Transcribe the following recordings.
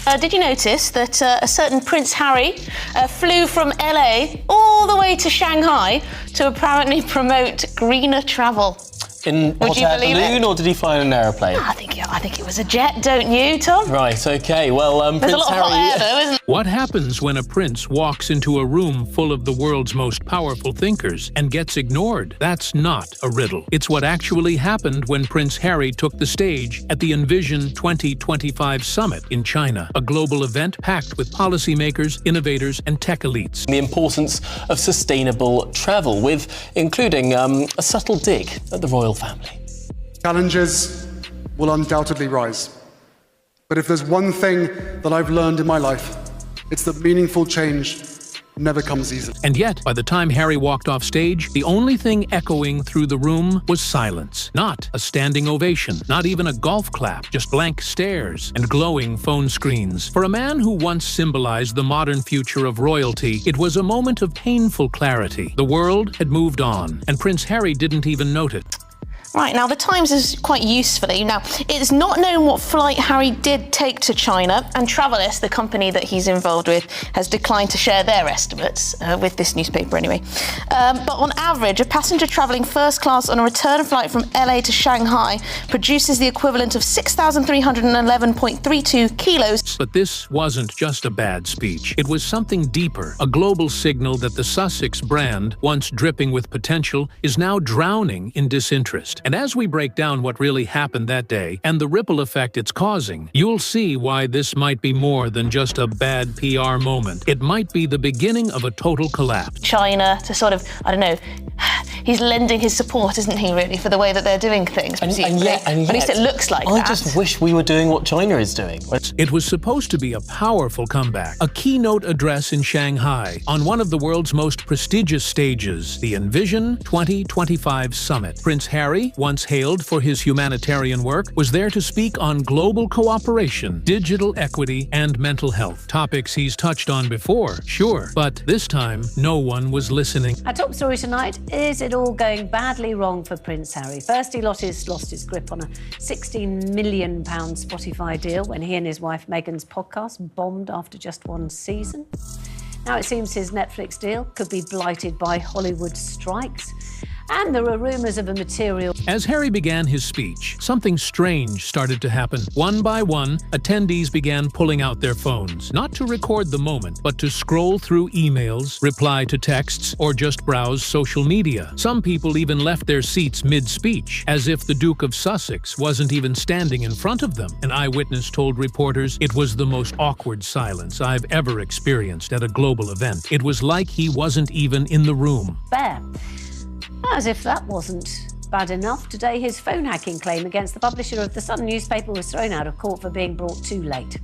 Did you notice that a certain Prince Harry flew from LA all the way to Shanghai to apparently promote greener travel? In hot air balloon, or did he fly in an aeroplane? I think it was a jet, don't you, Tom? Right, okay. Well, There's Prince a lot Harry... of hot air, though, isn't there? What happens when a prince walks into a room full of the world's most powerful thinkers and gets ignored? That's not a riddle. It's what actually happened when Prince Harry took the stage at the Envision 2025 summit in China, a global event packed with policymakers, innovators, and tech elites. The importance of sustainable travel, including a subtle dig at the royal family. Challenges will undoubtedly rise. But if there's one thing that I've learned in my life, it's that meaningful change never comes easily. And yet, by the time Harry walked off stage, the only thing echoing through the room was silence. Not a standing ovation, not even a golf clap, just blank stares and glowing phone screens. For a man who once symbolized the modern future of royalty, it was a moment of painful clarity. The world had moved on, and Prince Harry didn't even notice. Right, now the Times is quite usefully. Now, it's not known what flight Harry did take to China, and Travelist, the company that he's involved with, has declined to share their estimates with this newspaper anyway. But on average, a passenger travelling first class on a return flight from LA to Shanghai produces the equivalent of 6,311.32 kilos. But this wasn't just a bad speech. It was something deeper, a global signal that the Sussex brand, once dripping with potential, is now drowning in disinterest. And as we break down what really happened that day and the ripple effect it's causing, you'll see why this might be more than just a bad PR moment. It might be the beginning of a total collapse. China to sort of, I don't know, he's lending his support, isn't he, really, for the way that they're doing things, presumably. And yet, at least it looks like that. I just wish we were doing what China is doing. It was supposed to be a powerful comeback, a keynote address in Shanghai on one of the world's most prestigious stages, the Envision 2025 summit. Prince Harry, once hailed for his humanitarian work, was there to speak on global cooperation, digital equity, and mental health. Topics he's touched on before, sure, but this time no one was listening. Our top story tonight: is it all going badly wrong for Prince Harry? First, he lost his grip on a £16 million Spotify deal when he and his wife Meghan's podcast bombed after just one season. Now it seems his Netflix deal could be blighted by Hollywood strikes. And there are rumours of a material... As Harry began his speech, something strange started to happen. One by one, attendees began pulling out their phones, not to record the moment, but to scroll through emails, reply to texts, or just browse social media. Some people even left their seats mid-speech, as if the Duke of Sussex wasn't even standing in front of them. An eyewitness told reporters it was the most awkward silence I've ever experienced at a global event. It was like he wasn't even in the room. Fair. As if that wasn't bad enough, today his phone hacking claim against the publisher of the Sun newspaper was thrown out of court for being brought too late.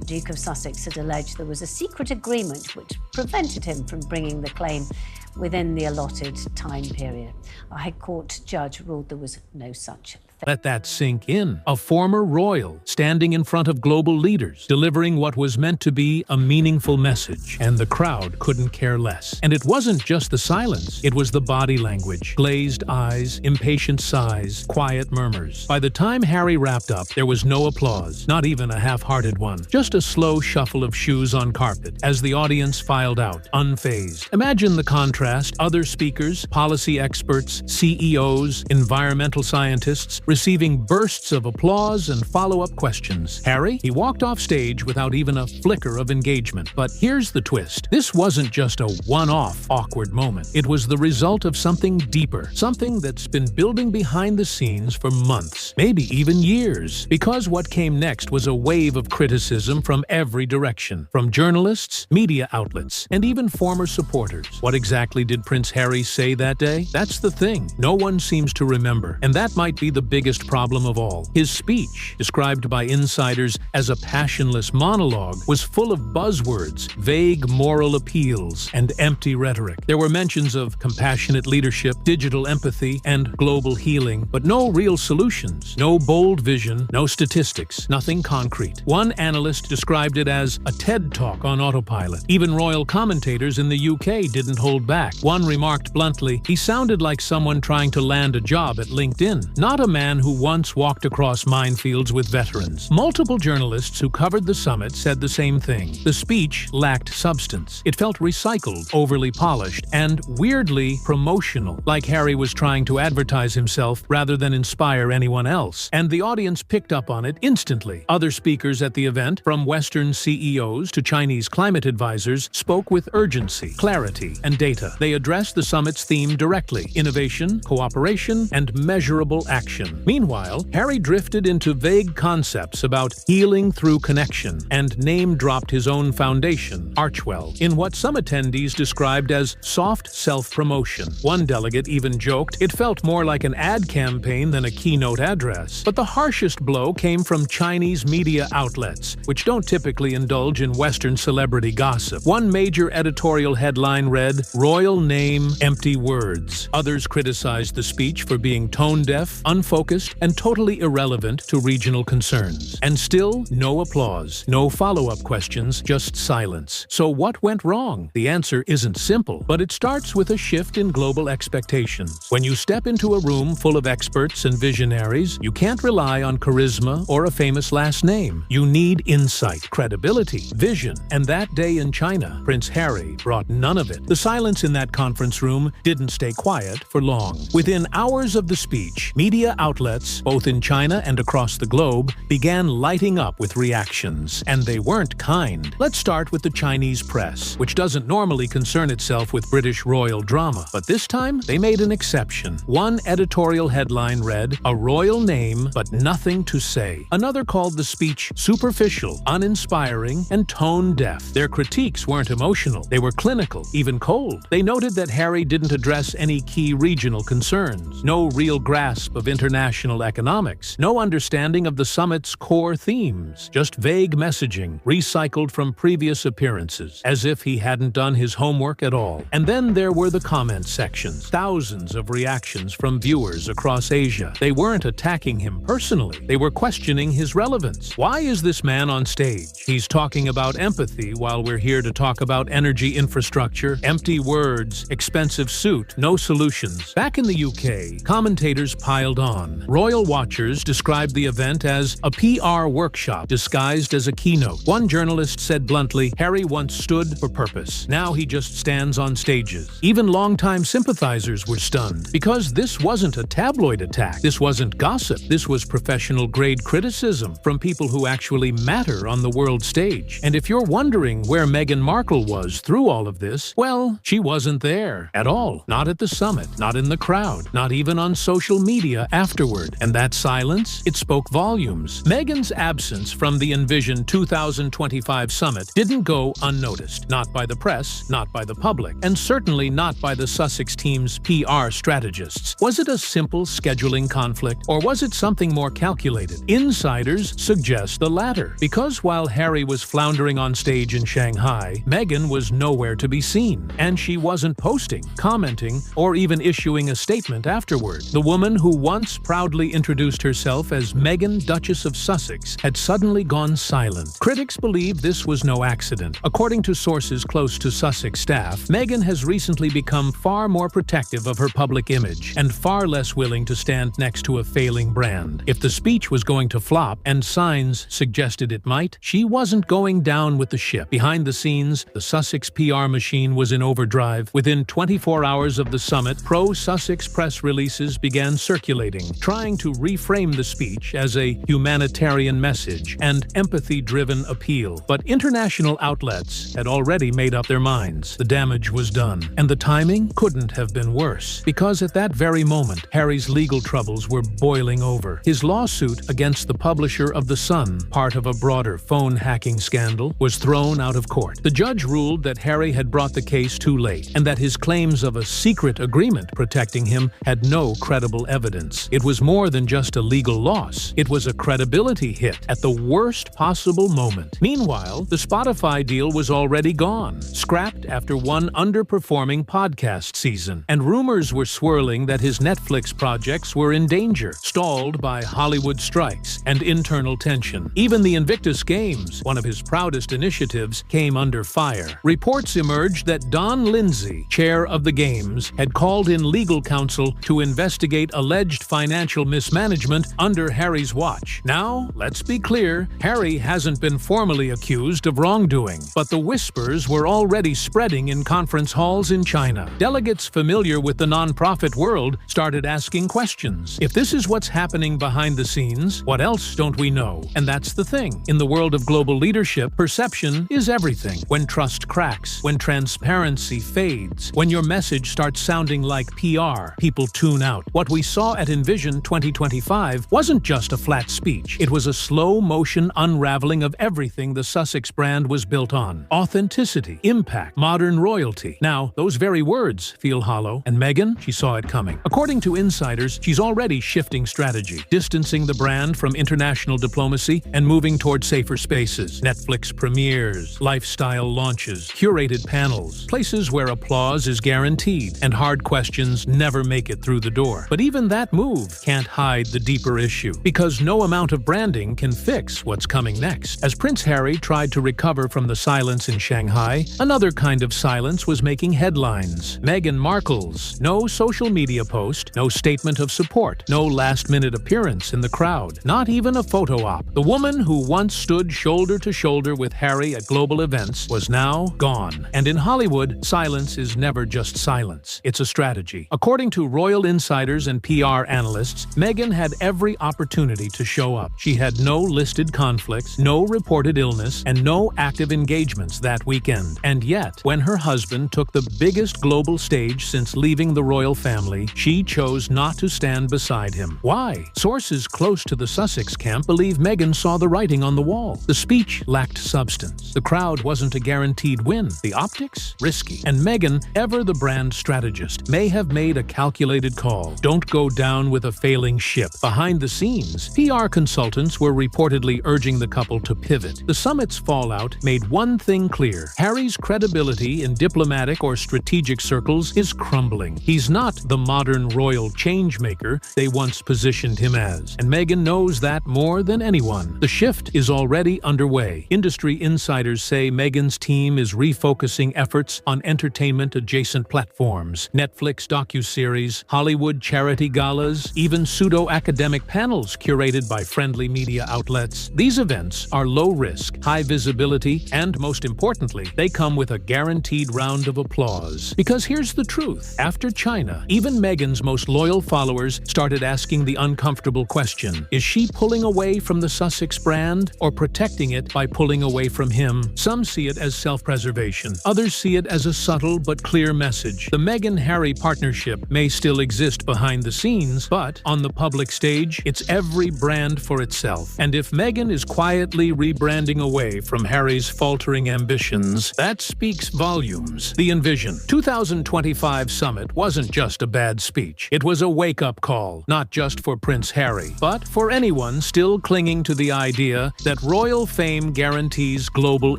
The Duke of Sussex had alleged there was a secret agreement which prevented him from bringing the claim within the allotted time period. A High Court judge ruled there was no such thing. Let that sink in. A former royal standing in front of global leaders, delivering what was meant to be a meaningful message, and the crowd couldn't care less. And it wasn't just the silence, it was the body language. Glazed eyes, impatient sighs, quiet murmurs. By the time Harry wrapped up, there was no applause, not even a half-hearted one. Just a slow shuffle of shoes on carpet as the audience filed out, unfazed. Imagine the contrast: other speakers, policy experts, CEOs, environmental scientists, receiving bursts of applause and follow-up questions. Harry, he walked off stage without even a flicker of engagement. But here's the twist. This wasn't just a one-off awkward moment. It was the result of something deeper, something that's been building behind the scenes for months, maybe even years. Because what came next was a wave of criticism from every direction, from journalists, media outlets, and even former supporters. What exactly did Prince Harry say that day? That's the thing. No one seems to remember, and that might be the biggest problem of all. His speech, described by insiders as a passionless monologue, was full of buzzwords, vague moral appeals, and empty rhetoric. There were mentions of compassionate leadership, digital empathy, and global healing, but no real solutions, no bold vision, no statistics, nothing concrete. One analyst described it as a TED Talk on autopilot. Even royal commentators in the UK didn't hold back. One remarked bluntly, he sounded like someone trying to land a job at LinkedIn, not a man man who once walked across minefields with veterans. Multiple journalists who covered the summit said the same thing. The speech lacked substance. It felt recycled, overly polished, and weirdly promotional, like Harry was trying to advertise himself rather than inspire anyone else. And the audience picked up on it instantly. Other speakers at the event, from Western CEOs to Chinese climate advisors, spoke with urgency, clarity, and data. They addressed the summit's theme directly: innovation, cooperation, and measurable action. Meanwhile, Harry drifted into vague concepts about healing through connection and name-dropped his own foundation, Archwell, in what some attendees described as soft self-promotion. One delegate even joked it felt more like an ad campaign than a keynote address. But the harshest blow came from Chinese media outlets, which don't typically indulge in Western celebrity gossip. One major editorial headline read, "Royal name, empty words." Others criticized the speech for being tone-deaf, unfocused, and totally irrelevant to regional concerns. And still, no applause, no follow-up questions, just silence. So what went wrong? The answer isn't simple, but it starts with a shift in global expectations. When you step into a room full of experts and visionaries, you can't rely on charisma or a famous last name. You need insight, credibility, vision. And that day in China, Prince Harry brought none of it. The silence in that conference room didn't stay quiet for long. Within hours of the speech, media outlets, both in China and across the globe, began lighting up with reactions. And they weren't kind. Let's start with the Chinese press, which doesn't normally concern itself with British royal drama. But this time, they made an exception. One editorial headline read, "A royal name, but nothing to say." Another called the speech superficial, uninspiring, and tone-deaf. Their critiques weren't emotional. They were clinical, even cold. They noted that Harry didn't address any key regional concerns, no real grasp of international economics, no understanding of the summit's core themes, just vague messaging recycled from previous appearances, as if he hadn't done his homework at all. And then there were the comment sections, thousands of reactions from viewers across Asia. They weren't attacking him personally. They were questioning his relevance. Why is this man on stage? He's talking about empathy while we're here to talk about energy infrastructure, empty words, expensive suit, no solutions. Back in the UK, commentators piled on. Royal watchers described the event as a PR workshop disguised as a keynote. One journalist said bluntly, Harry once stood for purpose. Now he just stands on stages. Even longtime sympathizers were stunned, because this wasn't a tabloid attack. This wasn't gossip. This was professional-grade criticism from people who actually matter on the world stage. And if you're wondering where Meghan Markle was through all of this, well, she wasn't there at all. Not at the summit, not in the crowd, not even on social media afterward. And that silence, it spoke volumes. Meghan's absence from the Envision 2025 summit didn't go unnoticed. Not by the press, not by the public, and certainly not by the Sussex team's PR strategists. Was it a simple scheduling conflict, or was it something more calculated? Insiders suggest the latter, because while Harry was floundering on stage in Shanghai, Meghan was nowhere to be seen, and she wasn't posting, commenting, or even issuing a statement afterward. The woman who once proudly introduced herself as Meghan, Duchess of Sussex, had suddenly gone silent. Critics believe this was no accident. According to sources close to Sussex staff, Meghan has recently become far more protective of her public image and far less willing to stand next to a failing brand. If the speech was going to flop, and signs suggested it might, she wasn't going down with the ship. Behind the scenes, the Sussex PR machine was in overdrive. Within 24 hours of the summit, pro-Sussex press releases began circulating, trying to reframe the speech as a humanitarian message and empathy-driven appeal. But international outlets had already made up their minds. The damage was done, and the timing couldn't have been worse, because at that very moment, Harry's legal troubles were boiling over. His lawsuit against the publisher of The Sun, part of a broader phone hacking scandal, was thrown out of court. The judge ruled that Harry had brought the case too late, and that his claims of a secret agreement protecting him had no credible evidence. It was more than just a legal loss. It was a credibility hit at the worst possible moment. Meanwhile, the Spotify deal was already gone, scrapped after one underperforming podcast season, and rumors were swirling that his Netflix projects were in danger, stalled by Hollywood strikes and internal tension. Even the Invictus Games, one of his proudest initiatives, came under fire. Reports emerged that Don Lindsay, chair of the Games, had called in legal counsel to investigate alleged financial financial mismanagement under Harry's watch. Now, let's be clear, Harry hasn't been formally accused of wrongdoing, but the whispers were already spreading in conference halls in China. Delegates familiar with the nonprofit world started asking questions. If this is what's happening behind the scenes, what else don't we know? And that's the thing. In the world of global leadership, perception is everything. When trust cracks, when transparency fades, when your message starts sounding like PR, people tune out. What we saw at Envision 2025 wasn't just a flat speech. It was a slow-motion unraveling of everything the Sussex brand was built on. Authenticity, impact, modern royalty. Now, those very words feel hollow, and Meghan, she saw it coming. According to insiders, she's already shifting strategy, distancing the brand from international diplomacy and moving toward safer spaces. Netflix premieres, lifestyle launches, curated panels, places where applause is guaranteed and hard questions never make it through the door. But even that move can't hide the deeper issue, because no amount of branding can fix what's coming next. As Prince Harry tried to recover from the silence in Shanghai, another kind of silence was making headlines. Meghan Markle's no social media post, no statement of support, no last-minute appearance in the crowd, not even a photo op. The woman who once stood shoulder to shoulder with Harry at global events was now gone. And in Hollywood, silence is never just silence. It's a strategy. According to royal insiders and PR analysts, Meghan had every opportunity to show up. She had no listed conflicts, no reported illness, and no active engagements that weekend. And yet, when her husband took the biggest global stage since leaving the royal family, she chose not to stand beside him. Why? Sources close to the Sussex camp believe Meghan saw the writing on the wall. The speech lacked substance. The crowd wasn't a guaranteed win. The optics? Risky. And Meghan, ever the brand strategist, may have made a calculated call. Don't go down with a failing ship. Behind the scenes, PR consultants were reportedly urging the couple to pivot. The summit's fallout made one thing clear. Harry's credibility in diplomatic or strategic circles is crumbling. He's not the modern royal changemaker they once positioned him as. And Meghan knows that more than anyone. The shift is already underway. Industry insiders say Meghan's team is refocusing efforts on entertainment-adjacent platforms. Netflix docuseries, Hollywood charity galas, even pseudo-academic panels curated by friendly media outlets. These events are low-risk, high-visibility, and most importantly, they come with a guaranteed round of applause. Because here's the truth. After China, even Meghan's most loyal followers started asking the uncomfortable question: is she pulling away from the Sussex brand or protecting it by pulling away from him? Some see it as self-preservation. Others see it as a subtle but clear message. The Meghan-Harry partnership may still exist behind the scenes, but on the public stage, it's every brand for itself. And if Meghan is quietly rebranding away from Harry's faltering ambitions, that speaks volumes. The Envision 2025 summit wasn't just a bad speech. It was a wake-up call, not just for Prince Harry, but for anyone still clinging to the idea that royal fame guarantees global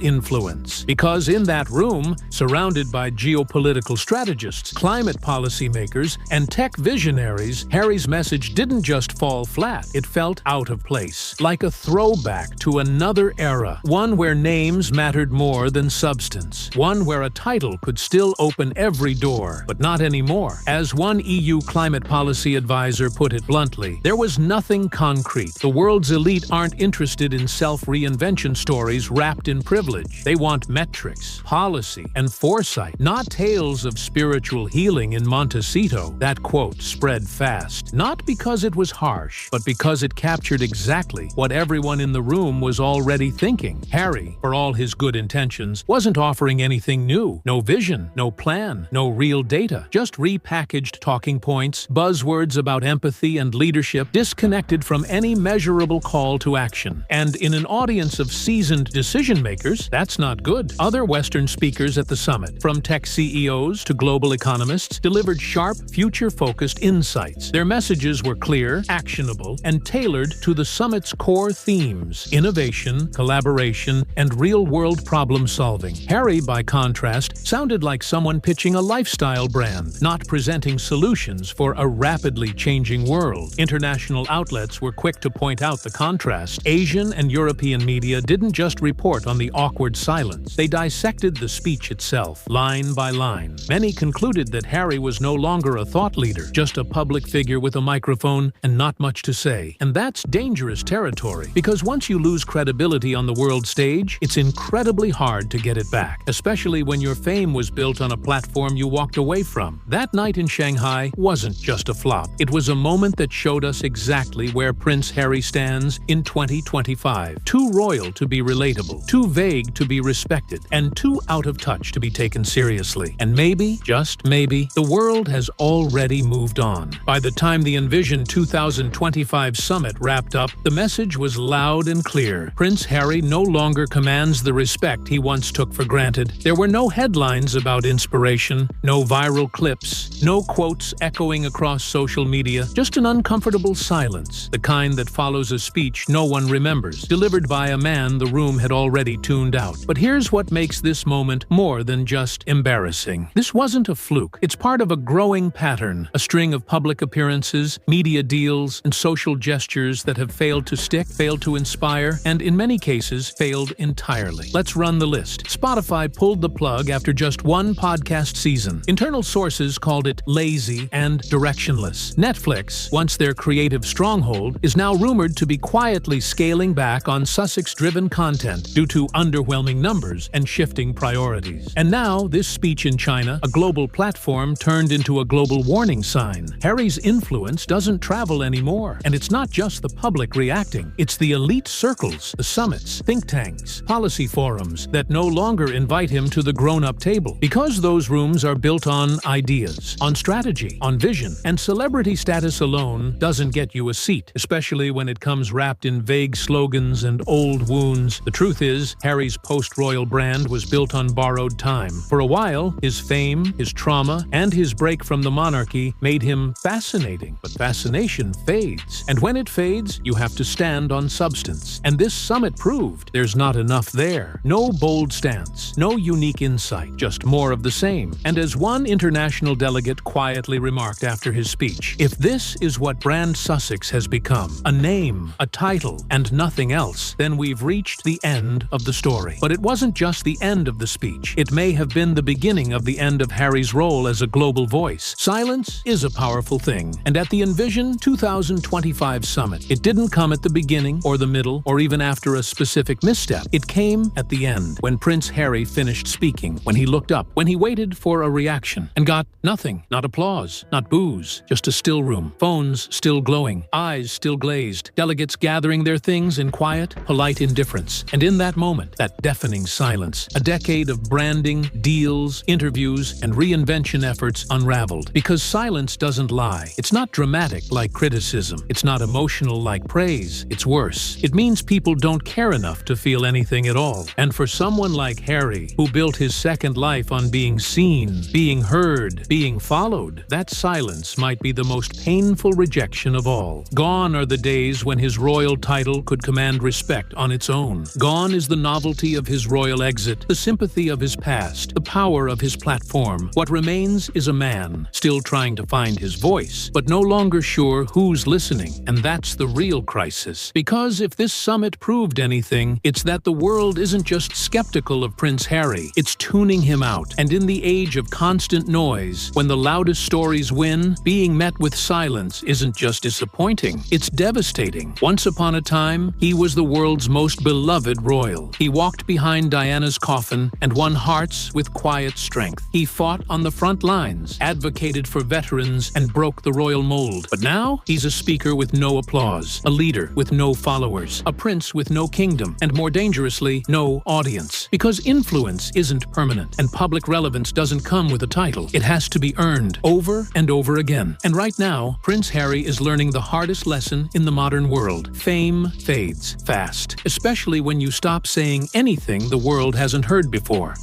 influence. Because in that room, surrounded by geopolitical strategists, climate policymakers, and tech visionaries, Harry's message didn't just fall flat, it felt out of place, like a throwback to another era, one where names mattered more than substance, one where a title could still open every door, but not anymore. As one EU climate policy advisor put it bluntly, there was nothing concrete. The world's elite aren't interested in self-reinvention stories wrapped in privilege. They want metrics, policy, and foresight, not tales of spiritual healing in Montecito. That quote spread fast, not because it was harsh, but because it captured exactly what everyone in the room was already thinking. Harry, for all his good intentions, wasn't offering anything new. No vision, no plan, no real data, just repackaged talking points, buzzwords about empathy and leadership, disconnected from any measurable call to action. And in an audience of seasoned decision-makers, that's not good. Other Western speakers at the summit, from tech CEOs to global economists, delivered sharp, future-focused insights. Their messages were clear, actionable, and tailored to the summit's core themes: innovation, collaboration, and real-world problem-solving. Harry, by contrast, sounded like someone pitching a lifestyle brand, not presenting solutions for a rapidly changing world. International outlets were quick to point out the contrast. Asian and European media didn't just report on the awkward silence. They dissected the speech itself, line by line. Many concluded that Harry was no longer a thought leader, just a public figure with a microphone and not much to say. And that's dangerous territory, because once you lose credibility on the world stage, it's incredibly hard to get it back, especially when your fame was built on a platform you walked away from. That night in Shanghai wasn't just a flop. It was a moment that showed us exactly where Prince Harry stands in 2025. Too royal to be relatable, too vague to be respected, and too out of touch to be taken seriously. And maybe, just maybe, the world has already moved on. By the time the Envision 2025 summit wrapped up, the message was loud and clear. Prince Harry no longer commands the respect he once took for granted. There were no headlines about inspiration, no viral clips, no quotes echoing across social media, just an uncomfortable silence, the kind that follows a speech no one remembers, delivered by a man the room had already tuned out. But here's what makes this moment more than just embarrassing. This wasn't a fluke. It's part of a growing pattern, a string of public appearances, media deals, and social gestures that have failed to stick, failed to inspire, and in many cases, failed entirely. Let's run the list. Spotify pulled the plug after just one podcast season. Internal sources called it lazy and directionless. Netflix, once their creative stronghold, is now rumored to be quietly scaling back on Sussex-driven content due to underwhelming numbers and shifting priorities. And now, this speech in China, a global platform turned into a global warning sign. Harry's influence doesn't travel anymore, and it's not just the public reacting. It's the elite circles, the summits, think tanks, policy forums that no longer invite him to the grown-up table, because those rooms are built on ideas, on strategy, on vision, and celebrity status alone doesn't get you a seat, especially when it comes wrapped in vague slogans and old wounds. The truth is, Harry's post-royal brand was built on borrowed time. For a while, his fame, his trauma, and his break from the monarchy made him fascinating. But fascination fades. And when it fades, you have to stand on substance. And this summit proved there's not enough there. No bold stance, no unique insight, just more of the same. And as one international delegate quietly remarked after his speech, if this is what brand Sussex has become, a name, a title, and nothing else, then we've reached the end of the story. But it wasn't just the end of the speech. It may have been the beginning of the end of Harry's role as a global voice. Silence is a powerful thing. And at the Envision 2025 summit, it didn't come at the beginning or the middle or even after a specific misstep. It came at the end, when Prince Harry finished speaking, when he looked up, when he waited for a reaction and got nothing. Not applause, not boos, just a still room. Phones still glowing, eyes still glazed, delegates gathering their things in quiet, polite indifference. And in that moment, that deafening silence, a decade of branding, deals, interviews, and reinvention efforts unraveled. Because silence doesn't lie. It's not dramatic like criticism. It's not emotional like praise. It's worse. It means people don't care enough to feel anything at all. And for someone like Harry, who built his second life on being seen, being heard, being followed, that silence might be the most painful rejection of all. Gone are the days when his royal title could command respect on its own. Gone is the novelty of his royal exit, the sympathy of his past, the power of his platform. What remains is a man, still trying to find his voice, but no longer sure who's listening. And that's the real crisis. Because if this summit proved anything, it's that the world isn't just skeptical of Prince Harry, it's tuning him out. And in the age of constant noise, when the loudest stories win, being met with silence isn't just disappointing, it's devastating. Once upon a time, he was the world's most beloved royal. He walked behind Diana's coffin and won hearts with quiet strength. He fought on the front lines, advocated for veterans, and broke the royal mold. But now, he's a speaker with no applause, a leader with no followers, a prince with no kingdom, and more dangerously, no audience. Because influence isn't permanent, and public relevance doesn't come with a title. It has to be earned over and over again. And right now, Prince Harry is learning the hardest lesson in the modern world. Fame fades fast, especially when you stop saying anything the world hasn't heard before.